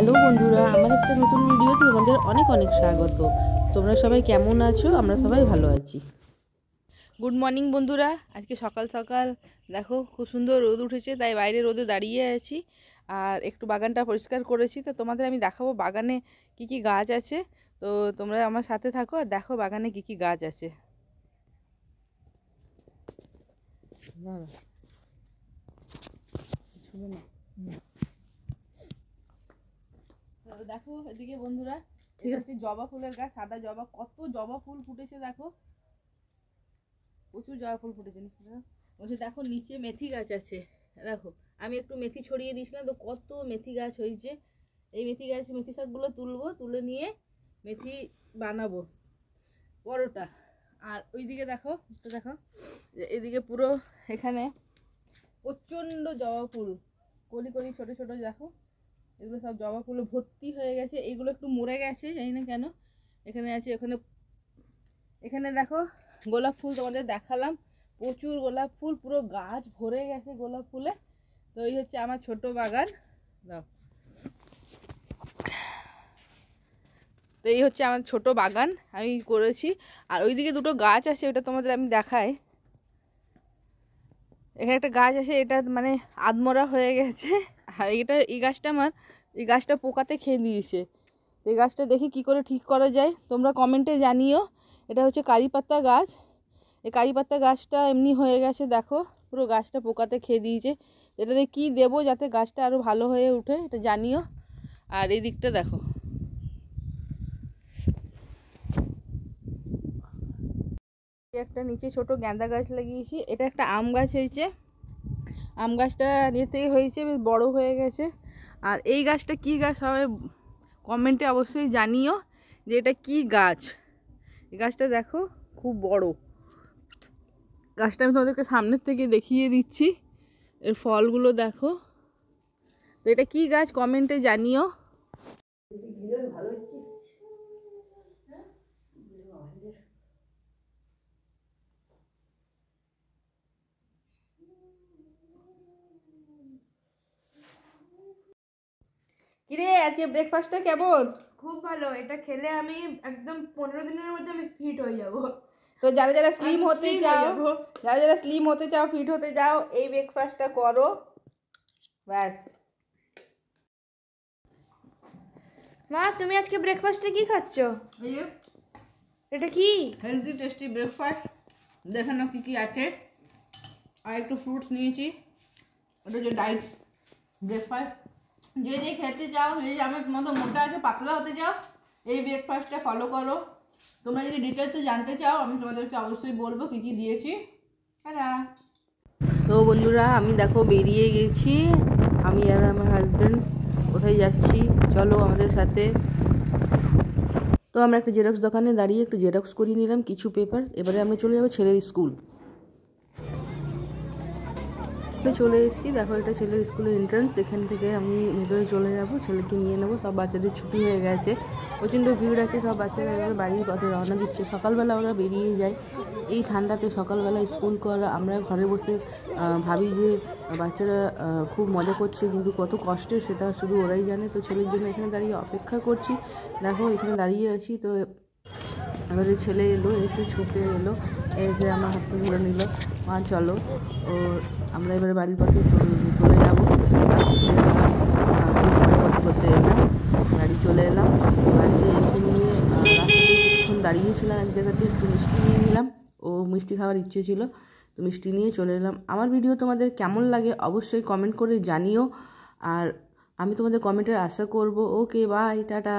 Hello বন্ধুরা, আমার একটা নতুন ভিডিওতে তোমাদের অনেক অনেক স্বাগত। তোমরা সবাই কেমন আছো? আমরা সবাই ভালো আছি। গুড মর্নিং বন্ধুরা। আজকে সকাল সকাল দেখো খুব সুন্দর রোদ উঠেছে, তাই বাইরে রোদে দাঁড়িয়ে আছি আর একটু বাগানটা পরিষ্কার করেছি। তো তোমাদের আমি দেখাবো বাগানে কি কি গাছ আছে। তো তোমরা আমার সাথে থাকো আর দেখো বাগানে কি কি গাছ আছে। দেখো এদিকে বন্ধুরা, এটা হচ্ছে জবা ফুলের গাছ, সাদা জবা। কত জবা ফুল ফুটেছে দেখো, প্রচুর জবা ফুল ফুটেছে। বলছে দেখো নিচে মেথি গাছ আছে, দেখো আমি একটু মেথি ছড়িয়ে দিয়েছিলাম, তো কত মেথি গাছ হয়েছে। এই মেথি গাছ, মেথি শাকগুলো তুলবো, তুলে নিয়ে মেথি বানাবো পরোটা। আর ওইদিকে দেখো, দেখো এদিকে পুরো এখানে প্রচণ্ড জবা ফুল, কলি কলি ছোটো ছোটো দেখো, এগুলো সব জবা ফুলে ভর্তি হয়ে গেছে। এইগুলো একটু মরে গেছে, জানি না কেন। এখানে আছে, এখানে দেখো গোলাপ ফুল তোমাদের দেখালাম, প্রচুর গোলাপ ফুল, পুরো গাছ ভরে গেছে গোলাপ ফুলে। তো এই হচ্ছে আমার ছোট বাগান। দাও, তো এই হচ্ছে আমার ছোট বাগান আমি করেছি। আর ওইদিকে দুটো গাছ আছে, ওটা তোমাদের আমি দেখাই। এখানে একটা গাছ আছে, এটা মানে আদমরা হয়ে গেছে। আর এই গাছটা আমার, এই গাছটা পোকাতে খেয়ে দিয়েছে। এই গাছটা দেখি কি করে ঠিক করা যায়, তোমরা কমেন্টে জানিও। এটা হচ্ছে কারি পাতা গাছ। এই কারি পাতা গাছটা এমনি হয়ে গেছে, দেখো পুরো গাছটা পোকাতে খেয়ে দিয়েছে। এটাতে কি দেবো যাতে গাছটা আরও ভালো হয়ে ওঠে, এটা জানিও। আর এই দিকটা দেখো, একটা নিচে ছোট গাঁদা গাছ লাগিয়েছি। এটা একটা আম গাছ হয়েছে, আম গাছটা যেতেই হয়েছে, বেশ বড় হয়ে গেছে। আর এই গাছটা কি গাছ সবাই কমেন্টে অবশ্যই জানিও যে এটা কি গাছ। এই গাছটা দেখো খুব বড়, গাছটা আমি তোমাদেরকে সামনের থেকে দেখিয়ে দিচ্ছি। এর ফলগুলো দেখো। তো এটা কি গাছ কমেন্টে জানিও। কিরে আজকে ব্রেকফাস্টটা কেমন? খুব ভালো। এটা খেলে আমি একদম 15 দিনের মধ্যে আমি ফিট হয়ে যাব। তো যারা যারা স্লিম হতে চাও, ফিট হতে চাও, এই ব্রেকফাস্টটা করো, ব্যাস। মা, তুমি আজকে ব্রেকফাস্টে কি খাচ্ছ? এই যে এটা কি? হেলদি টেস্টি ব্রেকফাস্ট, দেখে নাও কী কী আছে। আর একটু ফ্রুটস নিয়েছি, ওটা যে ডায়েট ব্রেকফাস্ট। যে যে খেতে চাও, যে আমার মতো মোটা আছে, পাতলা হতে চাও, এই ব্রেকফাস্টটা ফলো করো। তোমরা যদি ডিটেলসে জানতে চাও, আমি তোমাদেরকে অবশ্যই বলবো কী কী দিয়েছি। হ্যাঁ, তো বন্ধুরা আমি দেখো বেরিয়ে গেছি, আমি আর আমার হাজব্যান্ড। কোথায় যাচ্ছি চলো আমাদের সাথে। তো আমরা একটা জেরক্স দোকানে দাঁড়িয়ে একটু জেরক্স করিয়ে নিলাম কিছু পেপার। এবারে আমরা চলে যাবো ছেলের স্কুল। চলে এসেছি, দেখো এটা ছেলের স্কুলের এন্ট্রান্স। এখান থেকে আমি ভেতরে চলে যাব, ছেলেকে নিয়ে নেবো। সব বাচ্চাদের ছুটি হয়ে গেছে, প্রচণ্ড ভিড় আছে, সব বাচ্চারা এবার বাড়ির পথে রওনা দিচ্ছে। সকালবেলা ওরা বেরিয়ে যায় এই ঠান্ডাতে, সকালবেলা স্কুল করা। আমরা ঘরে বসে ভাবি যে বাচ্চারা খুব মজা করছে, কিন্তু কত কষ্টের সেটা শুধু ওরাই জানে। তো ছেলের জন্য এখানে দাঁড়িয়ে অপেক্ষা করছি, দেখো এখানে দাঁড়িয়ে আছি। তো এবারে ছেলে এলো, এসে ছুটে এলো, এসে আমার হাতটা ধরে নিল, মা চলো। ও আমরা এবারে বাড়ির পথে চলে যাবো। করতে এলাম, বাড়ি চলে এলাম। বাড়িতে এসে নিয়ে রাস্তাতে কিছুক্ষণ দাঁড়িয়েছিলাম এক জায়গাতে, একটু মিষ্টি নিয়ে নিলাম। ও মিষ্টি খাওয়ার ইচ্ছে ছিল, তো মিষ্টি নিয়ে চলে এলাম। আমার ভিডিও তোমাদের কেমন লাগে অবশ্যই কমেন্ট করে জানিও, আর আমি তোমাদের কমেন্টের আশা করব। ওকে, বাই, টাটা।